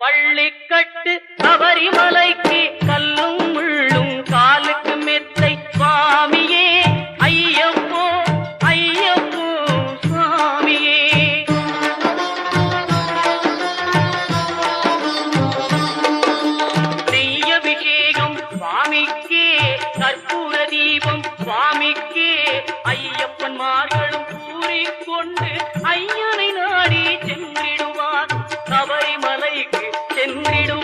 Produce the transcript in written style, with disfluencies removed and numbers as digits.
பள்ளிக்கட்டு சபரிமலைக்கு கல்லும் முள்ளும் காலுக்கு மெத்தை சுவாமியே ஐயப்போ ஐயப்போ சுவாமியே. நெய்யபிஷேகம் சுவாமிக்கே கற்பூர தீபம் சுவாமிக்கே ஐயப்பன்மார்களும் கூறிக்கொண்டு ஐயனை நாடி சென்றிடுவார் சபரிமலைக்கு சென்றிடும்.